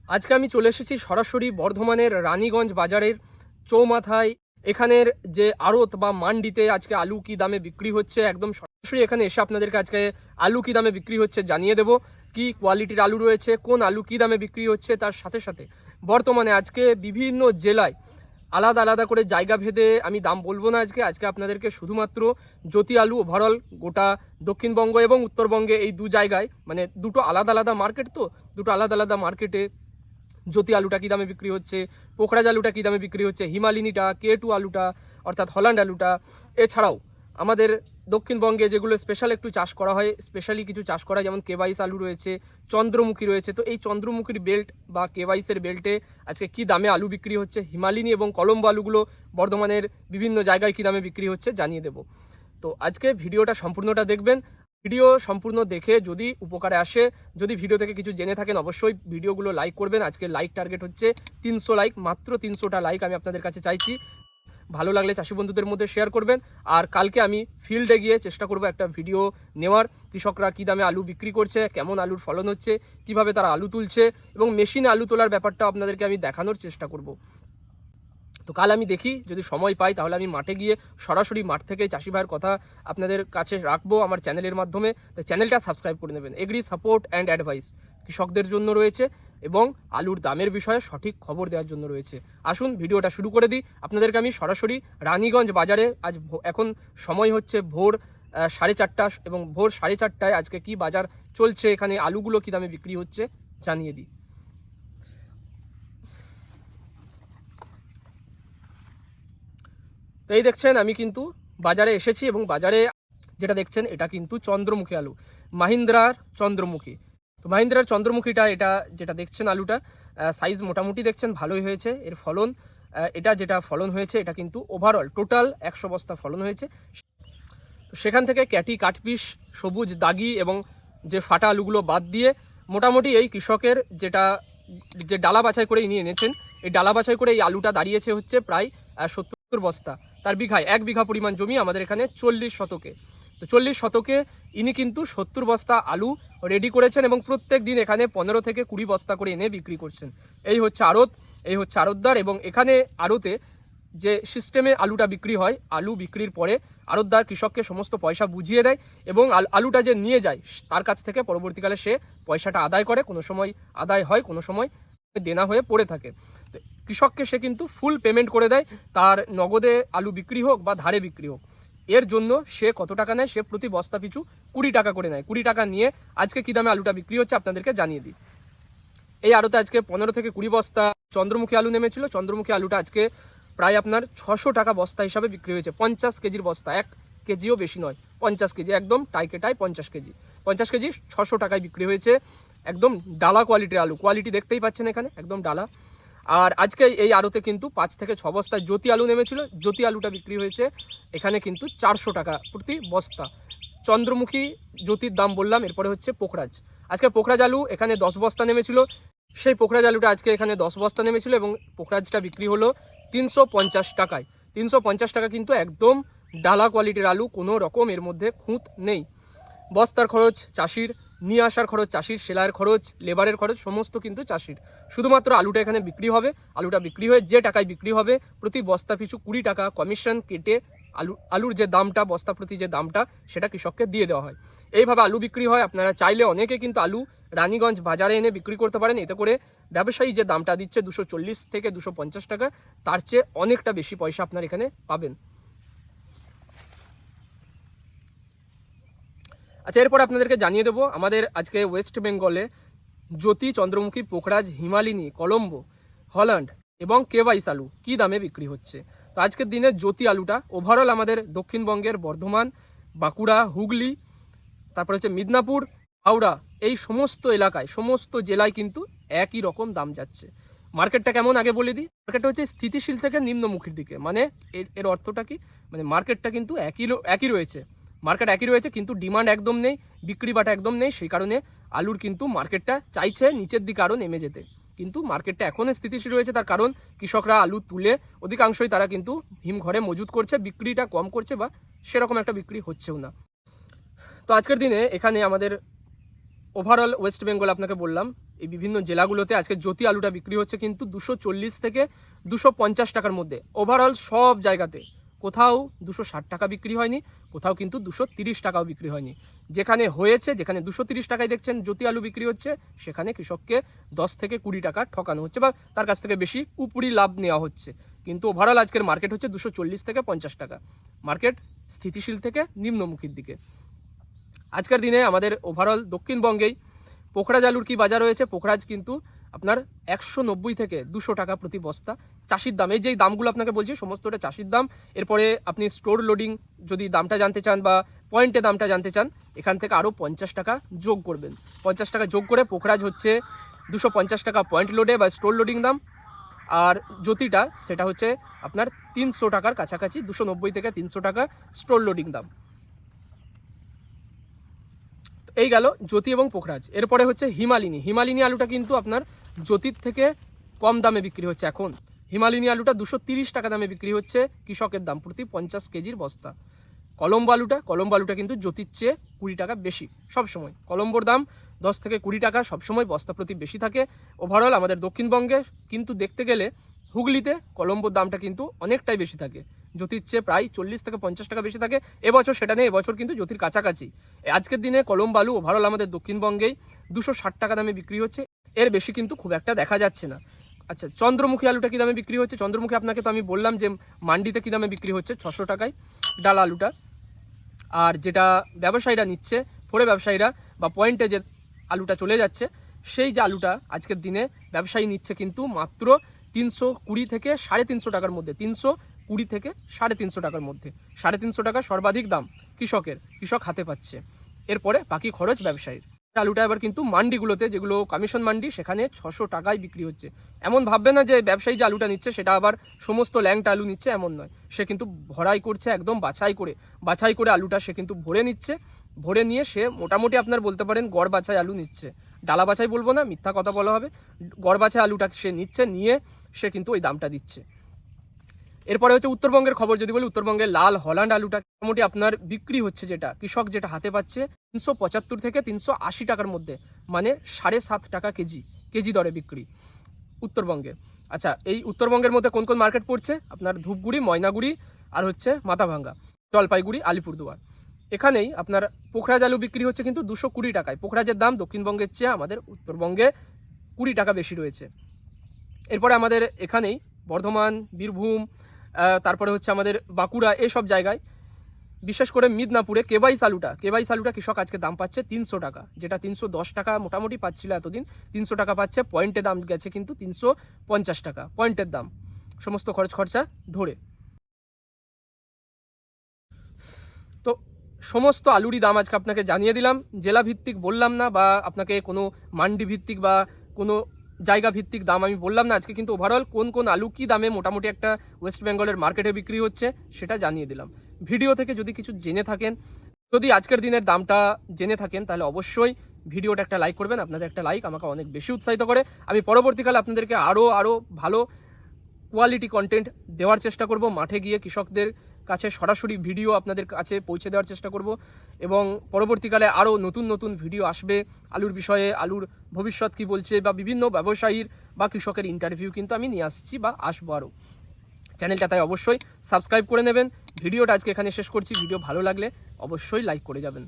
আজকে আমি চলে এসেছি সরাসরি বর্ধমানের রানীগঞ্জ বাজারের চৌমাথায়। এখানের যে আড়ত বা মান্ডিতে আজকে আলু কি দামে বিক্রি হচ্ছে, একদম সরাসরি এখানে এসে আপনাদেরকে আজকে আলু কি দামে বিক্রি হচ্ছে জানিয়ে দেব। কি কোয়ালিটির আলু রয়েছে, কোন আলু কি দামে বিক্রি হচ্ছে, তার সাথে সাথে বর্তমানে আজকে বিভিন্ন জেলায় আলাদা আলাদা করে জায়গা ভেদে আমি দাম বলবো না। আজকে আপনাদেরকে শুধুমাত্র জ্যোতি আলু ওভারঅল গোটা দক্ষিণবঙ্গ এবং উত্তরবঙ্গে এই দু জায়গায়, মানে দুটো আলাদা আলাদা মার্কেট, তো দুটো আলাদা আলাদা মার্কেটে জ্যোতি আলুটা কী দামে বিক্রি হচ্ছে, পোখরাজ আলুটা কী দামে বিক্রি হচ্ছে, হিমালিনীটা, K2 আলুটা অর্থাৎ হল্যান্ড আলুটা, এছাড়াও আমাদের দক্ষিণবঙ্গে যেগুলো স্পেশাল একটু চাষ করা হয়, স্পেশালি কিছু চাষ করা হয়, যেমন K22 আলু রয়েছে, চন্দ্রমুখী রয়েছে। তো এই চন্দ্রমুখীর বেল্ট বা K22 বেল্টে আজকে কী দামে আলু বিক্রি হচ্ছে, হিমালিনী এবং কলম্বো আলুগুলো বর্ধমানের বিভিন্ন জায়গায় কী দামে বিক্রি হচ্ছে জানিয়ে দেব। তো আজকে ভিডিওটা সম্পূর্ণটা দেখবেন। ভিডিও সম্পূর্ণ দেখে যদি উপকারে আসে, যদি ভিডিও থেকে কিছু জেনে থাকেন, অবশ্যই ভিডিওগুলো লাইক করবেন। আজকে লাইক টার্গেট হচ্ছে 300 লাইক, মাত্র 300টা লাইক আমি আপনাদের কাছে চাইছি। ভালো লাগলে চাষি বন্ধুদের মধ্যে শেয়ার করবেন। আর কালকে আমি ফিল্ডে গিয়ে চেষ্টা করব একটা ভিডিও নেওয়ার, কৃষকরা কী দামে আলু বিক্রি করছে, কেমন আলুর ফলন হচ্ছে, কিভাবে তারা আলু তুলছে এবং মেশিনে আলু তোলার ব্যাপারটা আপনাদেরকে আমি দেখানোর চেষ্টা করব। তো কাল আমি দেখি যদি সময় পাই তাহলে আমি মাঠে গিয়ে সরাসরি মাঠ থেকে চাষি ভাইয়ের কথা আপনাদের কাছে রাখবো আমার চ্যানেলের মাধ্যমে। তো চ্যানেলটা সাবস্ক্রাইব করে নেবেন। এগ্রি সাপোর্ট অ্যান্ড অ্যাডভাইস কৃষকদের জন্য রয়েছে এবং আলুর দামের বিষয়ে সঠিক খবর দেওয়ার জন্য রয়েছে। আসুন ভিডিওটা শুরু করে দিই। আপনাদেরকে আমি সরাসরি রানীগঞ্জ বাজারে এখন সময় হচ্ছে ভোর 4:30 এবং ভোর 4:30টায় আজকে কি বাজার চলছে, এখানে আলুগুলো কী দামে বিক্রি হচ্ছে জানিয়ে দিই। তো এই দেখছেন আমি কিন্তু বাজারে এসেছি এবং বাজারে যেটা দেখছেন এটা কিন্তু চন্দ্রমুখী আলু, মাহিন্দ্রার চন্দ্রমুখী। তো মাহিন্দ্রার চন্দ্রমুখীটা, এটা যেটা দেখছেন আলুটা সাইজ মোটামুটি দেখছেন ভালোই হয়েছে এর ফলন। এটা যেটা ফলন হয়েছে এটা কিন্তু ওভারঅল টোটাল 100 বস্তা ফলন হয়েছে। তো সেখান থেকে ক্যাটি, কাঠপিস, সবুজ, দাগি এবং যে ফাটা আলুগুলো বাদ দিয়ে মোটামুটি এই কৃষকের যে ডালা বাছাই করে নিয়ে এনেছেন, এই ডালা বাছাই করে এই আলুটা দাঁড়িয়েছে হচ্ছে প্রায় 70 বস্তা। তার বিঘায় 1 বিঘা পরিমাণ জমি আমাদের এখানে 40 শতকে। তো 40 শতকে ইনি কিন্তু 70 বস্তা আলু রেডি করেছেন এবং প্রত্যেক দিন এখানে 15 থেকে 20 বস্তা করে এনে বিক্রি করছেন। এই হচ্ছে আড়ত, এই হচ্ছে আড়তদার। এবং এখানে আড়তে যে সিস্টেমে আলুটা বিক্রি হয়, আলু বিক্রির পরে আড়তদার কৃষককে সমস্ত পয়সা বুঝিয়ে দেয় এবং আলুটা যে নিয়ে যায় তার কাছ থেকে পরবর্তীকালে সে পয়সাটা আদায় করে। কোনো সময় আদায় হয়, কোনো সময় দেনা হয়ে পড়ে থাকে। কৃষককে সে কিন্তু ফুল পেমেন্ট করে দেয়, তার নগদে আলু বিক্রি হোক বা ধারে বিক্রি হোক। এর জন্য সে কত টাকা নেয়, সে প্রতি বস্তা পিছু 20 টাকা করে নেয়। 20 টাকা নিয়ে আজকে কী দামে আলুটা বিক্রি হচ্ছে আপনাদেরকে জানিয়ে দিই। এই আড়তে আজকে 15 থেকে 20 বস্তা চন্দ্রমুখী আলু নেমেছিল। চন্দ্রমুখী আলুটা আজকে প্রায় আপনার 600 টাকা বস্তা হিসাবে বিক্রি হয়েছে। 50 কেজির বস্তা, 1 কেজিও বেশি নয়, 50 কেজি, একদম টাইকে 50 কেজি। 50 কেজি 600 টাকায় বিক্রি হয়েছে। একদম ডালা কোয়ালিটির আলু, কোয়ালিটি দেখতেই পাচ্ছেন এখানে একদম ডালা। আর আজকে এই আড়তে কিন্তু 5 থেকে 6 বস্তায় জ্যোতি আলু নেমেছিল। জ্যোতি আলুটা বিক্রি হয়েছে এখানে কিন্তু 400 টাকা প্রতি বস্তা। চন্দ্রমুখী জ্যোতির দাম বললাম, এরপরে হচ্ছে পোখরাজ। আজকে পোখরাজ আলু এখানে 10 বস্তা নেমেছিল। সেই পোখরাজ আলুটা আজকে এখানে 10 বস্তা নেমেছিল এবং পোখরাজটা বিক্রি হলো 350 টাকায়। 350 টাকা কিন্তু একদম ডালা কোয়ালিটির আলু, কোনো রকম এর মধ্যে খুঁত নেই। বস্তার খরচ চাষির, নিয়ে আসার খরচ চাষির, সেলাইয়ের খরচ, লেবারের খরচ সমস্ত কিন্তু চাষির। শুধুমাত্র আলুটা এখানে বিক্রি হবে। আলুটা বিক্রি হয়ে যে টাকায় বিক্রি হবে প্রতি বস্তা পিছু 20 টাকা কমিশন কেটে আলুর যে দামটা, বস্তা প্রতি যে দামটা, সেটা কৃষককে দিয়ে দেওয়া হয়। এইভাবে আলু বিক্রি হয়। আপনারা চাইলে অনেকে কিন্তু আলু রানীগঞ্জ বাজারে এনে বিক্রি করতে পারেন। এতে করে ব্যবসায়ী যে দামটা দিচ্ছে 240 থেকে 250 টাকা, তার চেয়ে অনেকটা বেশি পয়সা আপনার এখানে পাবেন। আচ্ছা, এরপর আপনাদেরকে জানিয়ে দেবো আমাদের আজকে ওয়েস্ট বেঙ্গলে জ্যোতি, চন্দ্রমুখী, পোখরাজ, হিমালিনী, কলম্বো, হল্যান্ড এবং K22 আলু কী দামে বিক্রি হচ্ছে। তো আজকের দিনে জ্যোতি আলুটা ওভারঅল আমাদের দক্ষিণবঙ্গের বর্ধমান, বাঁকুড়া, হুগলি, তারপর হচ্ছে মিদনাপুর, হাওড়া, এই সমস্ত এলাকায়, সমস্ত জেলায় কিন্তু একই রকম দাম যাচ্ছে। মার্কেটটা কেমন আগে বলে দিই। মার্কেটটা হচ্ছে স্থিতিশীল থেকে নিম্নমুখীর দিকে। মানে এর অর্থটা কি, মানে মার্কেটটা কিন্তু একই রয়েছে। মার্কেট একই রয়েছে কিন্তু ডিমান্ড একদম নেই, বিক্রি বাটা একদম নেই। সেই কারণে আলুর কিন্তু মার্কেটটা চাইছে নিচের দিকে আরও নেমে যেতে। কিন্তু মার্কেটটা এখনও স্থিতিশীল রয়েছে, তার কারণ কৃষকরা আলু তুলে অধিকাংশই তারা কিন্তু হিমঘরে মজুত করছে, বিক্রিটা কম করছে বা সেরকম একটা বিক্রি হচ্ছেও না। তো আজকের দিনে এখানে আমাদের ওভারঅল ওয়েস্ট বেঙ্গল আপনাকে বললাম এই বিভিন্ন জেলাগুলোতে আজকে জ্যোতি আলুটা বিক্রি হচ্ছে কিন্তু 240 থেকে 250 টাকার মধ্যে। ওভারঅল সব জায়গাতে কোথাও 260 টাকা বিক্রি হয়নি, কোথাও কিন্তু 230 টাকাও বিক্রি হয়নি। যেখানে হয়েছে, যেখানে 230 টাকায় দেখছেন জ্যোতি আলু বিক্রি হচ্ছে, সেখানে কৃষককে 10 থেকে 20 টাকা ঠকানো হচ্ছে বা তার কাছ থেকে বেশি উপরি লাভ নেওয়া হচ্ছে। কিন্তু ওভারঅল আজকের মার্কেট হচ্ছে 240 থেকে 50 টাকা। মার্কেট স্থিতিশীল থেকে নিম্নমুখীর দিকে। আজকের দিনে আমাদের ওভারঅল দক্ষিণবঙ্গেই পোখরাজ আলুর কি বাজার রয়েছে? পোখরাজ কিন্তু আপনার 190 থেকে 200 টাকা প্রতি বস্তা চাষির দাম। এই যে দামগুলো আপনাকে বলছি সমস্তটা চাষির দাম। এরপরে আপনি স্টোর লোডিং যদি দামটা জানতে চান বা পয়েন্টে দামটা জানতে চান, এখান থেকে আরও 50 টাকা যোগ করবেন। 50 টাকা যোগ করে পোখরাজ হচ্ছে 250 টাকা পয়েন্ট লোডে বা স্টোর লোডিং দাম। আর জ্যোতিটা সেটা হচ্ছে আপনার 300 টাকার কাছাকাছি, 290 থেকে 300 টাকা স্টোর লোডিং দাম। এই গেল জ্যোতি এবং পোখরাজ। এরপরে হচ্ছে হিমালিনী। হিমালিনী আলুটা কিন্তু আপনার জ্যোতির থেকে কম দামে বিক্রি হচ্ছে এখন। হিমালিনী আলুটা 230 টাকা দামে বিক্রি হচ্ছে, কৃষকের দাম প্রতি 50 কেজির বস্তা। কলম্বো আলুটা কিন্তু জ্যোতির চেয়ে 20 টাকা বেশি সবসময়। কলম্বোর দাম 10 থেকে 20 টাকা সবসময় বস্তা প্রতি বেশি থাকে। ওভারঅল আমাদের দক্ষিণবঙ্গে কিন্তু দেখতে গেলে হুগলিতে কলম্বোর দামটা কিন্তু অনেকটাই বেশি থাকে, জ্যোতির চেয়ে প্রায় 40 থেকে 50 টাকা বেশি থাকে। এবছর সেটা নেই, এবছর কিন্তু জ্যোতির কাছাকাছি। আজকের দিনে কলম্বো আলু ওভারঅল আমাদের দক্ষিণবঙ্গেই 260 টাকা দামে বিক্রি হচ্ছে, এর বেশি কিন্তু খুব একটা দেখা যাচ্ছে না। আচ্ছা, চন্দ্রমুখী আলুটা কী দামে বিক্রি হচ্ছে? চন্দ্রমুখী আপনাকে তো আমি বললাম যে মান্ডিতে কী দামে বিক্রি হচ্ছে, 600 টাকায় ডাল আলুটা। আর যেটা ব্যবসায়ীরা নিচ্ছে, ফোরে ব্যবসায়ীরা বা পয়েন্টে যে আলুটা চলে যাচ্ছে, সেই যে আলুটা আজকের দিনে ব্যবসায়ী নিচ্ছে কিন্তু মাত্র 320 থেকে 350 টাকার মধ্যে। 320 থেকে 350 টাকার মধ্যে। 350 টাকা সর্বাধিক দাম কৃষক হাতে পাচ্ছে। এরপরে বাকি খরচ ব্যবসায়ীর। আলুটা এবার কিন্তু মান্ডিগুলোতে, যেগুলো কমিশন মান্ডি, সেখানে 600 টাকায় বিক্রি হচ্ছে। এমন ভাববে না যে ব্যবসায়ী যে আলুটা নিচ্ছে সেটা আবার সমস্ত ল্যাংটা আলু নিচ্ছে, এমন নয়। সে কিন্তু ভরাই করছে, একদম বাছাই করে আলুটা সে কিন্তু ভরে নিচ্ছে। ভরে নিয়ে সে মোটামুটি আপনার বলতে পারেন গড় বাছাই আলু নিচ্ছে। ডালা বাছাই বলবো না, মিথ্যা কথা বলা হবে। গড় বাছাই আলুটা সে নিচ্ছে, নিয়ে সে কিন্তু ওই দামটা দিচ্ছে। এরপরে হচ্ছে উত্তরবঙ্গের খবর যদি বলি, উত্তরবঙ্গের লাল হল্যান্ড আলুটা মোটামুটি আপনার বিক্রি হচ্ছে, যেটা কৃষক যেটা হাতে পাচ্ছে 375 থেকে 380 টাকার মধ্যে, মানে 7.5 টাকা কেজি দরে বিক্রি উত্তরবঙ্গে। আচ্ছা, এই উত্তরবঙ্গের মধ্যে কোন কোন মার্কেট পড়ছে? আপনার ধূপগুড়ি, ময়নাগুড়ি, আর হচ্ছে মাথাভাঙ্গা, জলপাইগুড়ি, আলিপুরদুয়ার। এখানেই আপনার পোখরাজ আলু বিক্রি হচ্ছে কিন্তু 220 টাকায়। পোখরাজের দাম দক্ষিণবঙ্গের চেয়ে আমাদের উত্তরবঙ্গে 20 টাকা বেশি রয়েছে। এরপরে আমাদের এখানেই বর্ধমান, বীরভূম, তারপরে হচ্ছে আমাদের বাঁকুড়া, এইসব জায়গায়, বিশেষ করে মিদনাপুরে কেবাইশ আলুটা কৃষক আজকে দাম পাচ্ছে 300 টাকা, যেটা 310 টাকা মোটামুটি পাচ্ছিল এতদিন। 300 টাকা পাচ্ছে। পয়েন্টে দাম গেছে কিন্তু 350 টাকা, পয়েন্টের দাম সমস্ত খরচা ধরে। তো সমস্ত আলুরই দাম আজকে আপনাকে জানিয়ে দিলাম, জেলা ভিত্তিক বললাম না, বা আপনাকে কোনো মান্ডি ভিত্তিক বা কোনো জায়গা ভিত্তিক দাম আমি বললাম না। আজকে কিন্তু ওভারঅল কোন আলু কী দামে মোটামুটি একটা ওয়েস্ট বেঙ্গলের মার্কেটে বিক্রি হচ্ছে সেটা জানিয়ে দিলাম। ভিডিও থেকে যদি কিছু জেনে থাকেন, যদি আজকের দিনের দামটা জেনে থাকেন, তাহলে অবশ্যই ভিডিওটা একটা লাইক করবেন। আপনাদের একটা লাইক আমাকে অনেক বেশি উৎসাহিত করে। আমি পরবর্তীকালে আপনাদেরকে আরও ভালো কোয়ালিটি কন্টেন্ট দেওয়ার চেষ্টা করব। মাঠে গিয়ে কৃষকদের কাছে সরাসরি ভিডিও আপনাদের কাছে পৌঁছে দেওয়ার চেষ্টা করব, এবং পরবর্তীকালে আরও নতুন ভিডিও আসবে আলুর বিষয়ে, আলুর ভবিষ্যৎ কী বলছে, বা বিভিন্ন ব্যবসায়ীর বা কৃষকের ইন্টারভিউ কিন্তু আমি নিয়ে আসছি বা আসবো আরও। চ্যানেলটা তাই অবশ্যই সাবস্ক্রাইব করে নেবেন। ভিডিওটা আজকে এখানে শেষ করছি। ভিডিও ভালো লাগলে অবশ্যই লাইক করে যাবেন।